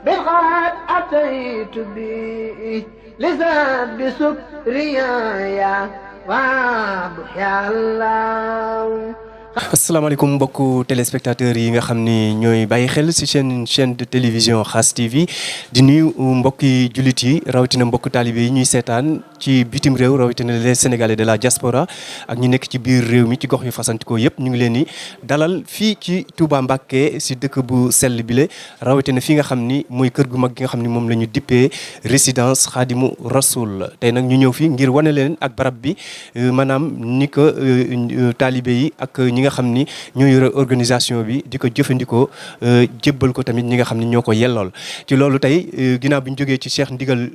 بالغاد أتيت به لزاد بسكريا وبحيا الله. asalaamaaleykum mbokku téléspectateurs yi nga xam ni ñooy bàyyi xel ci chaîne de télévision Khass TV di nuyu mbokki jullit yi rawatina mbokku taalibe yi ñuy seetaan ci bitim réew rawatina les sénégalais de la diaspora ak ñi nekk ci biir réew mi ci gox yu fasantikoo yëpp ñu ngi leen di dalal fii ci Touba Mbacké ci dëkk bu sell bile rawatina fi nga xam ni mooy kër gu mag gi nga xam ni moom la ñu dippee résidence Khadimou Rassoul tey nag ñu ñëw fi ngir wane leen ak barab bi maanaam ni ko taalibe yi ak ñi nga xam ni ñoo yore organisation bi di ko jëfandikoo jébbal ko tamit ñi nga xam ni ñoo ko yellool ci loolu tey ginnaaw bi ñu jógee ci Cheikh Ndigal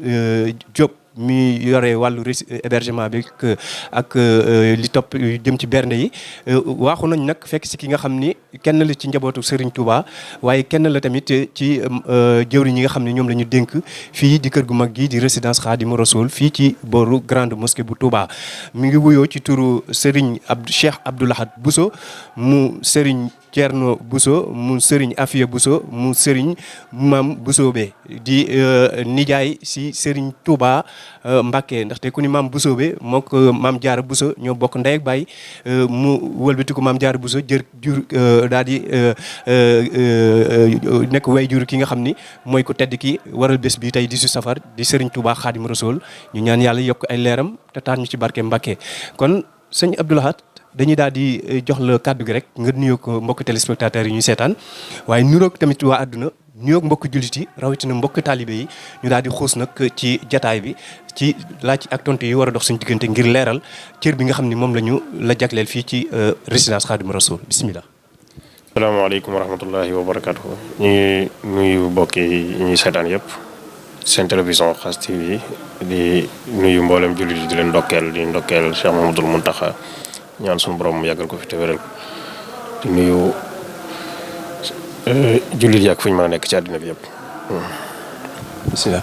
Diop mi yore wàllu hébergement bi ak li topp jëm ci bernde yi waaxu nañ nag fekk si ki nga xam ni kenn la ci njabootu Serigne Touba waaye kenn la tamit ci jëwriñ ñi nga xam ne ñoom la ñu dénk fii di kër gu mag gi di résidence Khadimou Rassoul fii ci booru grande mosquée bu Touba mi ngi wuyoo ci turu Serigne Cheikh Abdou Lahad Bousso mu Serigne Thierno Bousso mu Serigne Afia Bousso mu Serigne Mam Bousso be di nijaay si Serigne Touba Mbacké ndaxte ku ni Mam Bousso be mook Mam Diarra Bousso ñoo bokk ndey ak baay mu wëlbati ko Mam Diarra Bousso jur daal di nekk way jur ki nga xam ni mooy ko tedd ki waral bés bi tey di su safar di Serigne Touba Khadimou Rassoul ñu ñaan yàlla yokk ay leeram te taal ñu ci barke Mbacké kon sëñ Abdou Lahad dañuy daal di jox la kàddu gi rek nga nuyoo ko mbokk téléspectateurs yi ñuy seetaan waaye nuroog tamit waa àdduna nuyoog mbokk jullit yi rawatina mbokk taalibe yi ñu daal di xuus nag ci jataay bi ci laaj ak tontu yi war a dox suñu diggante ngir leeral cër bi nga xam ni moom la jagleel fii ci résidence Khadimou Rassoul bisimilah. salaamaaleykum wa rahmatullahi wa barakatuhu ñu ngi nuyu mbokk yi ñuy seetaan yëpp seen télévision Khass TV di nuyu mboolem jullit yi di leen ndokkeel Cheikh Mouhamadoul Mountakha ñaan suñu borom mu yàggal ko fi te wéral di nuyu jullit yi ak fu ñu mën a nekk ci àddina bi yëpp. bisimilah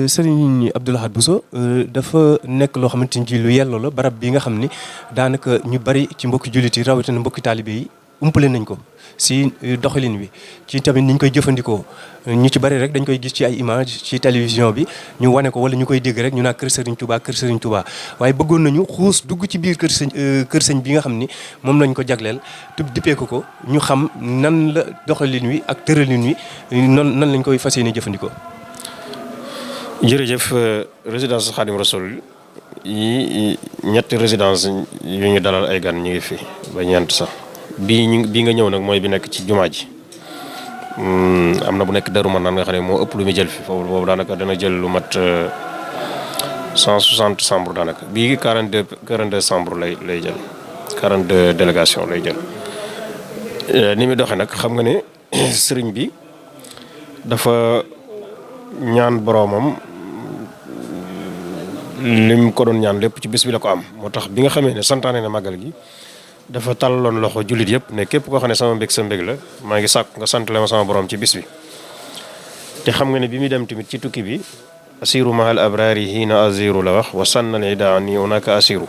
Serigne Abdou Lahad Bousso dafa nekk loo xamante ni lu yelloo la barab bi nga xam ni daanaka ñu bari ci mbokki jullit yi rawatina mbokki taalibe yi umpale nañ ko si doxalin wi ci tamit niñ koy jëfandikoo ñu ci bari rek dañ koy gis ci ay image ci télévision bi ñu wane ko wala ñu koy dégg rek ñu naa kër Serigne Touba waaye bëggoon nañu xuus dugg ci biir kër sëñ bi nga xam ni moom lañ ko jagleel dippee ko ñu xam nan la doxalin wi ak tëralin wi nan lañ koy fas yéene jëfandikoo. jërëjëf résidence Khadimou Rassoul yi ñetti résidence yu ñu dalal ay gan ñu ngi fi ba ñeent sax. bii nga ñëw nag mooy bi nekk ci jumaa ji am na bu nekk Darou Manane nga xam ne moo ëpp lu muy jël fi foofu boobu daanaka dana jël lu mat 160 chambres daanaka bii 42 chambres lay jël 42 délégation lay jël. ni muy doxee nag xam nga ne sëriñ bi dafa ñaan boroomam lim ko doon ñaan lépp ci bis bi la ko am moo tax bi nga xamee ne santaane na màggal gi. dafa tàllaloon loxo jullit yëpp ne képp koo xam ne sama mbég sa mbég la maa ngi sàkk nga sant la ma sama borom ci bis bi te xam nga ne bi muy dem tamit ci tukki bi asiru mahal abrari hiina aziru la wax wa sannal ida ni unaka asiru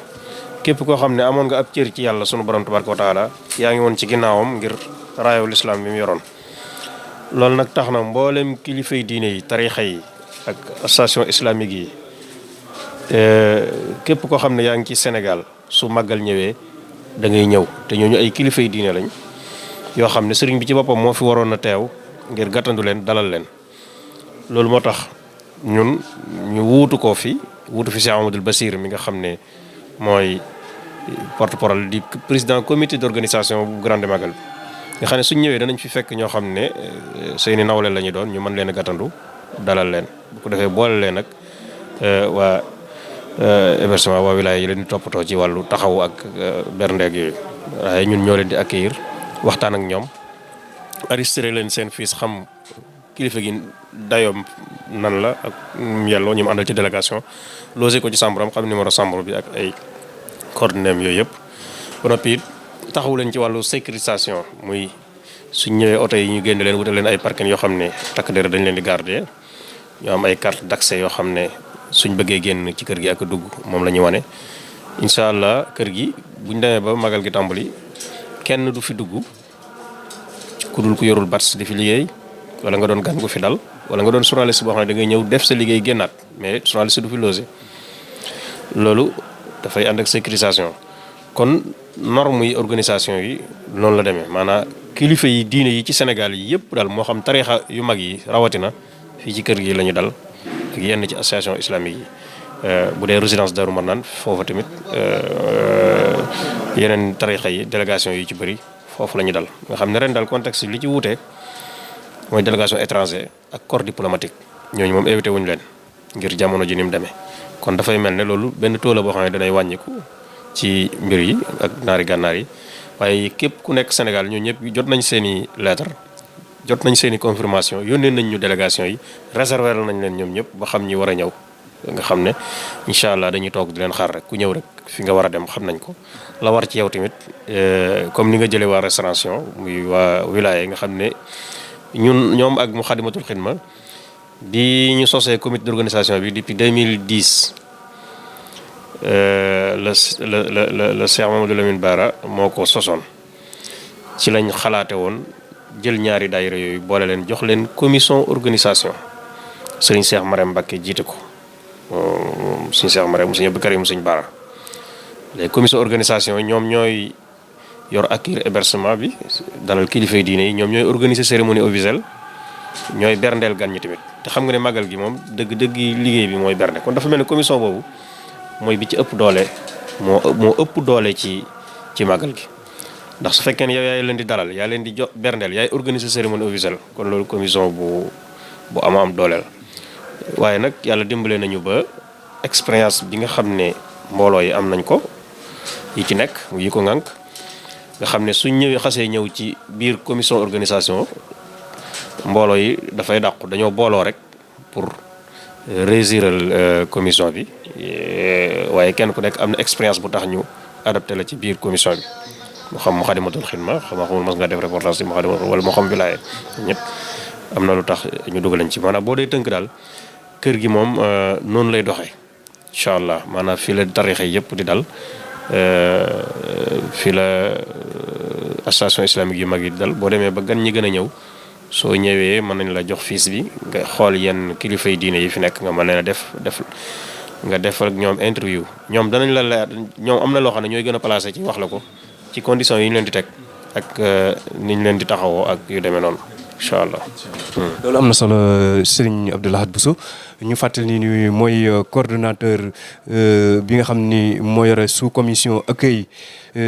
képp koo xam ne amoon nga ab cër ci yàlla sunu borom tabaraka wa taala yaa ngi woon ci ginnaawam ngir raayaw lislaam bi mu yoroon loolu nag tax na mboolem kilifay diine yi tarixa yi ak station islamique yi képp koo xam ne yaa ngi ci Sénégal su màggal ñëwee da ngay ñëw te ñooñu ay kilifa yi diine lañ yoo xam ne sëriñ bi ci boppam moo fi waroon a teew ngir gàttandu leen dalal leen loolu moo tax ñun ñu wuutu fi Cheikh Amadou Bassir mi nga xam ne mooy porte-parole di président comité d'organisation bu grande magal nga xam ne suñ ñëwee danañ fi fekk ñoo xam ne seeni nawle la ñu doon ñu mën leen a gàttandu dalal leen bu ko defee boole leen ak waa hébergement waa wilaaya yi leen di toppatoo ci wàllu taxaw ak berndeeg yooyu waaye ñun ñoo leen di accueillir waxtaan ak ñoom enregistré leen seen fiis xam kilifa gi dayoom nan la ak yelloo ñu mu àndal ci délégation logé ko ci chambre am xam numéro chambre bi ak ay coordonnées yooyu yëpp ba noppi it taxaw leen ci wàllu sécurisation muy suñ ñëwee oto yi ñu génne leen wutal leen ay parking yoo xam ne takk der dañ leen di garder ñu am ay carte d'accès yoo xam ne suñ bëggee génn ci kër gi ak dugg moom la ñu wane incha allah kër gi buñ demee ba magal gi tàmbali kenn du fi dugg ku dul ku yorul bats di fi liggéey wala nga doon gan gu fi dal wala nga doon journaliste boo xam ne da ngay ñëw def sa liggéey génnaat mais journaliste du fi logé loolu dafay ànd ak sécurisation. kon norme yi organisation yi noonu la demee maanaam kilifa yi diine yi ci Sénégal yi yëpp daal moo xam tariixa yu mag yi rawatina fii ci kër gi la ñu dal ak yenn ci association islamique yi bu dee résidence Darou Marnane foofa tamit yeneen tariixa yi délégation yi ci bëri foofu la ñu dal nga xam ne ren daal contexte li ci wuute mooy délégation étranger ak corps diplomatique ñooñu moom invité wuñu leen ngir jamono ji ni mu demee kon dafay mel ne loolu benn taux la boo xam ne danay wàññiku ci mbir yi ak naari gànnaar yi waaye képp ku nekk Sénégal ñoo ñëpp jot nañ seen i lettre jot nañ seen i confirmation yónnee nañ ñu délégation yi réserver nañ leen ñoom ñëpp ba xam ñi war a ñëw nga xam ne incha allah dañuy toog di leen xaar rek ku ñëw rek fi nga war a dem xam nañ ko la war ci yow tamit comme ni nga jëlee waa restauration muy waa wilaya nga xam ne ñoom ak Moukhaddamatoul Khidma bi ñu sosee comité d'organisation bi depuis 2010 le Cheikh Mamadou Lamine Bara moo ko sosoon ci lañ xalaate woon jël ñaari daayira yooyu boole leen jox leen commission organisation sëriñ Cheikh Marème Mbacké jiite ko sëriñ Cheikh Marème sëriñ Abdou Karim sëriñ Bara les commission organisation ñoom ñooy yor accueil hébergement bi dalal kilifay diine yi ñoom ñooy organiser cérémonie officielle ñooy berndeel gan ñi tamit te xam nga ne màggal gi moom dëgg liggéey bi mooy bernde kon dafa mel ne commission boobu mooy bi ci ëpp doole moo ëpp doole ci màggal gi ndax su fekkee ne yow yaay leen di dalal yaa leen di berndeel yaay organiser cérémonie officielle kon loolu commission bu am dooleel waaye nag yàlla dimbale nañu ba expérience bi nga xam ne mbooloo yi am nañ ko yi ci nekk yi ko ŋànk nga xam ne suñ xasee ñëw ci biir commission organisation mbooloo yi dafay dàqu dañoo booloo rek pour réussiral commission bi waaye kenn ku nekk am na expérience bu tax ñu adapté la ci biir commission bi moo xam Moukhaddamatoul Khidma xamul mas nga def reportage ci Moukhaddamatoul wala moo xam wilaaye ñëpp am na lu tax ñu dugalañ ci maanaam boo dee tënk daal kër gi moom noonu lay doxee incha allah maanaam fii la tariixa yëpp di dal fii la association islamique yu mag yi di dal boo demee ba gan ñi gën a ñëw soo ñëwee mën nañ la jox fiis bi nga xool yenn kilifay diine yi fi nekk nga mën leen a def nga def ak ñoom interview ñoom danañ la leer ñoom am na loo xam ne ñooy gën a placé ci wax la ko ci conditions yi ñu leen di teg ak ni ñu leen di taxawoo ak yu demee noonu incha allah. loolu am na solo Serigne Abdou Lahad Bousso ñu fàttali ni mooy coordonnateur bi nga xam ni moo yore sous commission accueil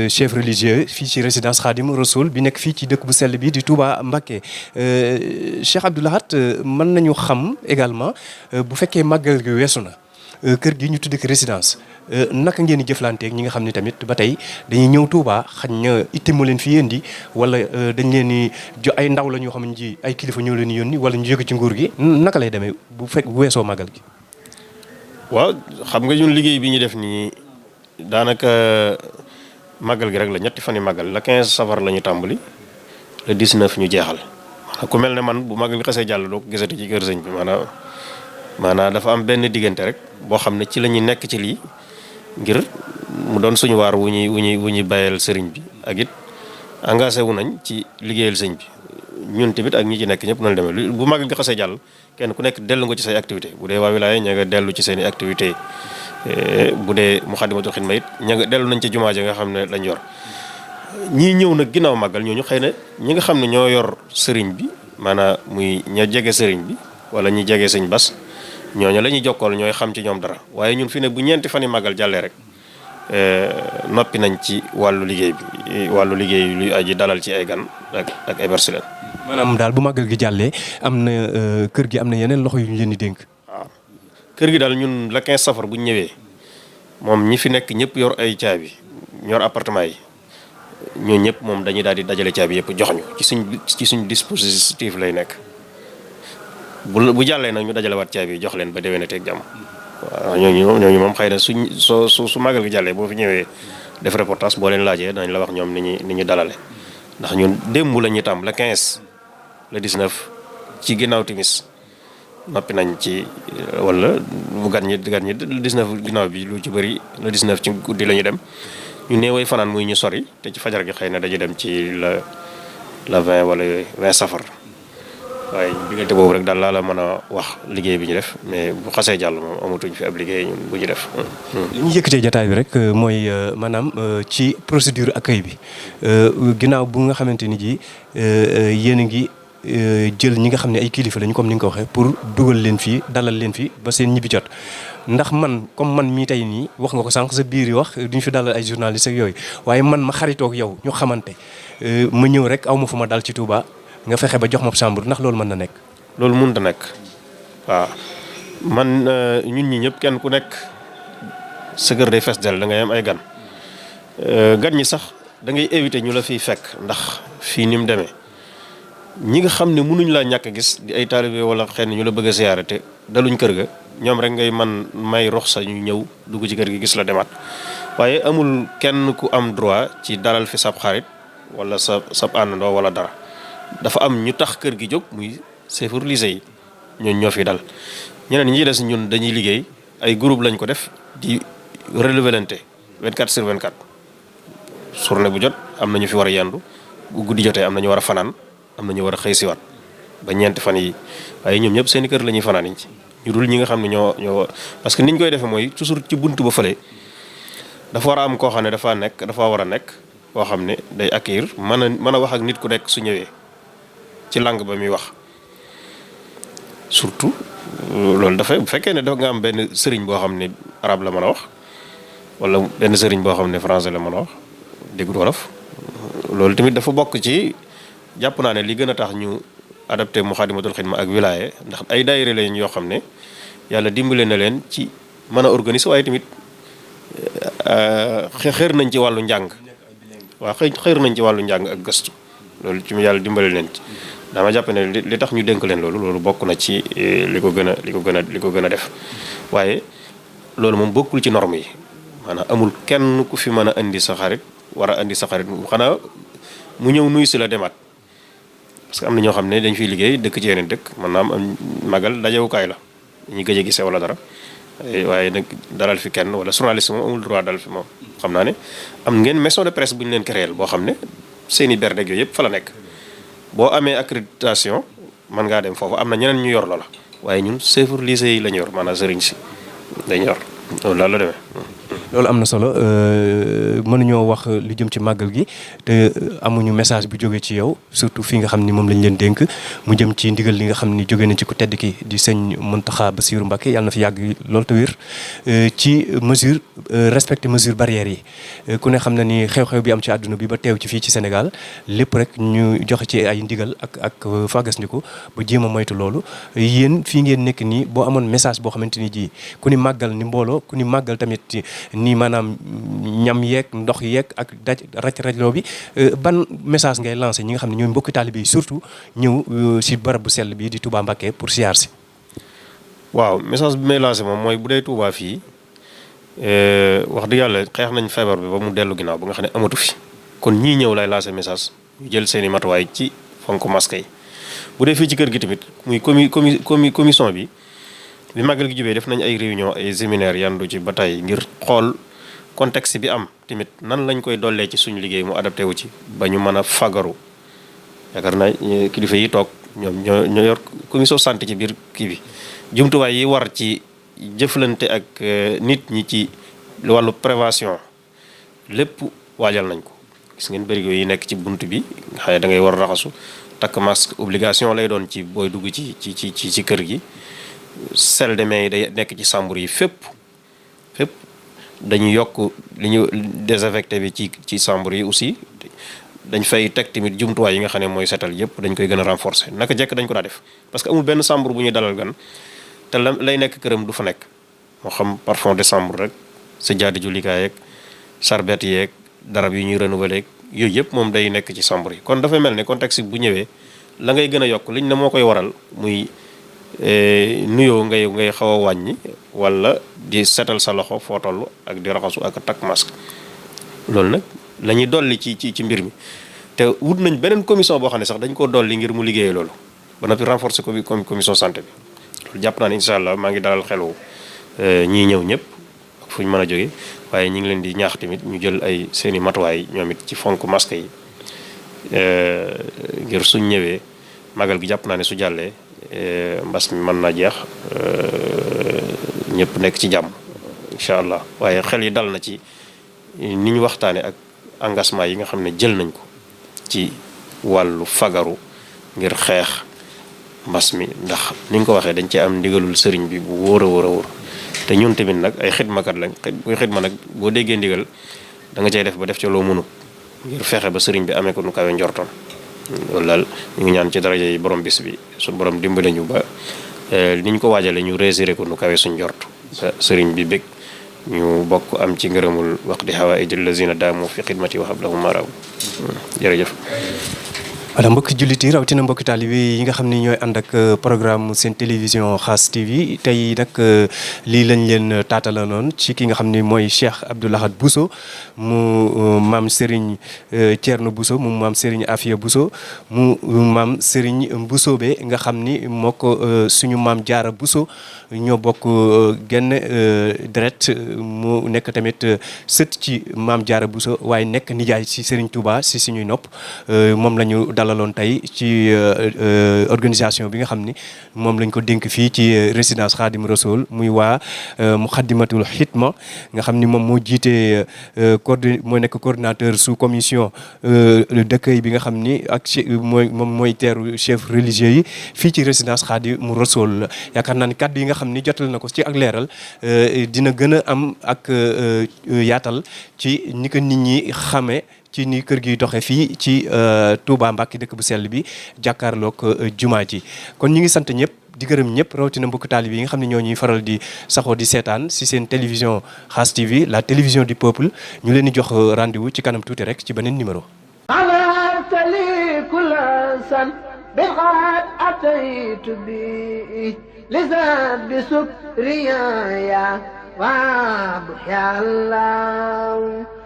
chef religieux fii ci résidence Khadim Rassoul bi nekk fii ci dëkk bu sell bi di Touba Mbacké Cheikh Abdou Lahad mën nañu xam également bu fekkee màggal gi weesu na kër gi ñu tuddee ko résidence naka ngeen di jëflanteeg ñi nga xam ne tamit ba tey dañuy ñëw Touba xañ na itte moo leen fi yéndi wala dañ leen di jo ay ndaw la ñoo xam ne ji ay kilifa ñoo leen di yónni wala ñu jóge ci nguur gi naka lay demee bu weesoo màggal gi. waaw xam nga ñun liggéey bi ñu def nii daanaka màggal gi rek la ñetti fan yi màggal la 15 safar la ñu tàmbali le 19 ñu jeexal ku mel ne man bu màggal gi xasee jàll doo ko gisati ci kër sëñ bi maanaam dafa am benn diggante rek boo xam ne ci la ñuy nekk ci lii ngir mu doon suñu waar wu ñuy bayal sëriñ bi ak it engagé wu nañ ci liggéeyal sëñ bi ñun tamit ak ñi ci nekk ñëpp nañ demee bu màggal gi xasee jàll kenn ku nekk dellu nga ci say activité bu dee waa wilaaya ña nga dellu ci seen i activité bu dee Moukhaddamatoul Khidma it ña nga dellu nañ ci jumaa ja nga xam ne lañ yor ñii ñëw nag ginnaaw màggal ñooñu xëy na ñi nga xam ne ñoo yor sëriñ bi maanaam muy ña jege sëriñ bi wala ñi jege sëñ Bas ñooñu la ñuy jokkool ñooy xam ci ñoom dara waaye ñun fi ne bu ñeenti fan yi màggal jàllee rek noppi nañ ci wàllu liggéey luy aji dalal ci ay gan ak ay bersi leen. maanaam daal bu màggal gi jàllee am na kër gi am na yeneen loxo yu ñu leen di dénk. waaw kër gi daal ñun la 15 safar bu ñu ñëwee moom ñi fi nekk ñëpp yor ay caabi ñor appartement yi ñooñu ñëpp moom dañuy daal di dajale caabi yëpp jox ñu ci suñ dispositif lay nekk. bu jàllee nag ñu dajale waat caabi jox leen ba déwénatee ak jàmm waaw ñooñu moom xëy na su màggal gi jàllee boo fi ñëwee def reportage boo leen laajee danañ la wax ñoom ni ñu dalale ndax ñun démb la ñuy tam le 15 le 19 ci ginnaaw timis noppi nañ ci wala bu gan ñi le 19 ginnaaw bi lu ci bëri le 19 ci guddi la ñu dem ñu néeway fanaan muy ñu sori te ci fajar gi xëy na dañu dem ci la 20 wala 20 safar waaye diggante boobu rek daal laa la mën a wax liggéey bi ñu def mais bu xasee jàll moom amatuñ fi ab liggéey ñun bu ñu def. li ñu yëkkatee jataay bi rek mooy maanaam ci procédure accueil bi ginnaaw bu nga xamante ni ji yéen a ngi jël ñi nga xam ne ay kilifa lañu comme ni nga ko waxee pour dugal leen fii dalal leen fii ba seen ñibbi jot. ndax man comme man mii tey nii wax nga ko sànq sa biir yi wax duñ fi dalal ay journalistes ak yooyu waaye man ma xaritoog yow ñu xamante ma ñëw rek aw ma fu ma dal ci Touba nga fexe ba jox ma chambre ndax loolu mën na nekk. loolu mënut a nekk waaw man ñun ñi ñëpp kenn ku nekk sa kër day fees del da ngay am ay gan gan ñi sax da ngay éviter ñu la fiy fekk ndax fii ni mu demee ñi nga xam ne mënuñ laa ñàkk a gis di ay taalibe wala xëy na ñu la bëgg a siyaare te daluñ kër ga ñoom rek ngay man may rox sa ñu ñëw dugg ci kër gi gis la demaat waaye amul kenn ku am droit ci dalal fi sab xarit wala sab àndandoo wala dara dafa am ñu tax kër gi jóg muy chauffeur lycée yi ñun ñoo fi dal ñeneen ñi des ñun dañuy liggéey ay groupe lañ ko def di relevelante 24/24 journée bu jot am na ñu fi war a yendu bu guddi jotee am na ñu war a fanaan am na ñu war a xëy siwaat ba ñeenti fan yi waaye ñoom ñëpp seeni kër la ñuy fanaan yi ñu dul ñi nga xam ne ñoo parce que niñ koy defee mooy toujours ci buntu ba fële dafa war a am koo xam ne dafa war a nekk koo xam ne day accueillir mën a wax ak nit ku nekk su ñëwee ci langue ba muy wax surtout loolu dafay bu fekkee ne dafa nga am benn sëriñ boo xam ne arabe la mën a wax wala benn sëriñ boo xam ne français la mën a wax déggut wolof loolu tamit dafa bokk ci jàpp naa ne li gën a tax ñu adapté Moukhaddamatoul Khidma ak wilaya ndax ay daayira lañ yoo xam ne yàlla dimbale na leen ci mën a organiser waaye tamit xër nañ ci wàllu njàng waaw xër nañ ci wàllu njàng ak gëstu loolu ci yàlla dimbale leen ci dama jàpp ne li tax ñu dénk leen loolu bokk na ci li ko gën a def waaye loolu moom bokkul ci norme yi maanaam amul kenn ku fi mën a indi sa xarit war a indi sa xarit xanaa mu ñëw nuyu si la demaat parce que am na ñoo xam ne dañ fiy liggéey dëkk ci yeneen dëkk mën naa am magal dajewukaay la ñu gëj a gisee wala dara waaye nag dalal fi kenn wala journaliste moom amul droit dalal fi moom xam naa ne am ngeen maison de presse bu ñu leen créé boo xam ne seeni berdeeg yooyu yëpp fa la nekk boo amee accréditation mën ngaa dem foofu am na ñeneen ñu yor loola waaye ñun chauffeur lycée yi la ñu yor maanaam sëriñ si dañu yor loolu daal la demee. loolu am na solo mënuñoo wax lu jëm ci màggal gi te amuñu message bu jógee ci yow surtout fii nga xam ni moom lañ leen dénk mu jëm ci ndigal li nga xam ni jóge na ci ku tedd ki di sëñ Mountakha Bassirou Mbacké yàlla na fi yàgg loolu te wér ci mesure respecter mesure barrières yi ku ne xam na ni xew-xew bi am ci àdduna bi ba teew ci fii ci Sénégal lépp rek ñu joxe ci ay ndigal ak fagasndiku ba jéem a moytu loolu yéen fii ngeen nekk nii boo amoon message boo xamante ni ji ku ni màggal ni mbooloo ku ni màggal tamit nii maanaam ñam yeeg ndox yeeg ak rajloo bi ban message ngay lancé ñi nga xam ne ñooy mbokki taalibe yi surtout ñëw si barab bu sell bi di Touba Mbacké pour siyaar si. waaw message bi may lancé moom mooy bu dee Touba fii wax dëgg yàlla xeex nañ feebar bi ba mu dellu ginnaaw ba nga xam ne amatu fi kon ñii ñëw lay lancé message ñu jël seen i matuwaay ci fonk masque yi bu dee fii ci kër gi tamit muy commission bi. bi màggal gi jubee def nañ ay réunion ay séminaire yandu ci ba tey ngir xool contexte bi am tamit nan lañ koy dollee ci suñu liggéey mu adapté wu ci ba ñu mën a fagaru yaakaar naa kilifa yi toog ñoom ñoo yor commission santé ci biir kii bi jumtuwaay yi war ci jëflante ak nit ñi ci wàllu prévention lépp waajal nañ ko gis ngeen bërigo yi nekk ci bunt bi nga xam ne da ngay war a raxasu takk masque obligation lay doon ci booy dugg ci kër gi sel de main yi day nekk ci chambre yi fépp dañu yokk li ñu désinfecté bi ci chambre yi aussi dañ fay teg tamit jumtuwaay yi nga xam ne mooy setal yëpp dañ koy gën a renforcer naka jekk dañ ko daa def parce que amul benn chambre bu ñuy dalal gan te lay nekk këram du fa nekk moo xam parfum de chambre rek sa jaadi jullikaay yeeg sarbet yeeg darab yi ñuy renouveler yooyu yëpp moom day nekk ci chambre yi kon dafay mel ne contexte bu ñëwee la ngay gën a yokk liñ ne moo koy waral muy nuyoo ngay xaw a wàññi wala di setal sa loxo foo toll ak di raxasu ak takk masque loolu nag la ñuy dolli ci mbir mi te wut nañ beneen commission boo xam ne sax dañ koo dolli ngir mu liggéeyee loolu ba noppi renforcer ko bi commission santé bi loolu jàpp naa ne incha allah maa ngi dalal xelu ñii ñëw ñëpp ak fu ñu mën a jóge waaye ñu ngi leen di ñaax tamit ñu jël ay seeni matuwaay ñoom it ci fonk masque yi ngir suñ ñëwee magal gi jàpp naa ne su jàllee mbas mi mën naa jeex ñëpp nekk ci jàmm incha allah. waaye xel yi dal na ci ni ñu waxtaane ak engagement yi nga xam ne jël nañ ko ci wàllu fagaru ngir xeex mbas mi, ndax ni nga ko waxee dañ cee am ndigalul sëriñ bi bu wóor a wóor te ñun tamit nag ay xidmakat lañ. buy xidma nag boo déggee ndigal da nga cay def ba def ca loo mënut ngir fexe ba sëriñ bi amee ko nu kawe njortoon. loolu daal ñu ngi ñaan ci daraja yi borom bis bi suñu borom dimbale ñu ba ni ñu ko waajale ñu réussir ko nu kawe suñ njort ba sëriñ bi bég ñu bokk am ci ngërëmul waqti hawaa'ijil lazina daamu fi xidmati wa hablahum maraw. jërëjëf. voilà mbokki jullit yi rawatina mbokki taalibe yi nga xam ni ñooy ànd ak programme seen télévision Khass TV tey nag lii lañ leen taatala noonu ci ki nga xam ni mooy Cheikh Abdou Lahad Bousso mu maam Serigne Thierno Bousso mu maam Serigne Afia Bousso mu maam Serigne Mbousobé nga xam ni moo ko suñu maam Jaara Bousso ñoo bokk genn deret mu nekk tamit sët ci maam Jaara Bousso waaye nekk nijaay ci Serigne Touba si suñuy nopp moom lañu dalaloon tey ci organisation bi nga xam ni moom lañ ko dénk fii ci résidence Khadim Rassoul muy waa Muxaddamatul Xidma nga xam ni moom moo jiite moo nekk coordinateur sous commission d'accueil bi nga xam ni ak mooy teeru chef religieux yi fii ci résidence Khadim Rassoul yaakaar naa ni kàddu yi nga xam ni jotal na ko ci ak leeral dina gën a am ak yaatal ci ni ko nit ñi xamee ci ni kër gi doxe fii ci Touba Mbacké dëkk bu sell bi jàkkaarloog jumaa ji kon ñi ngi sant ñëpp di gërëm ñëpp rawatina mbokk taalibe yi nga xam ne ñoo ñuy faral di saxoo di seetaan si seen télévision Khass TV la télévision du peuple ñu leen di jox rendez-vous ci kanam tuuti rek ci beneen numéro. wa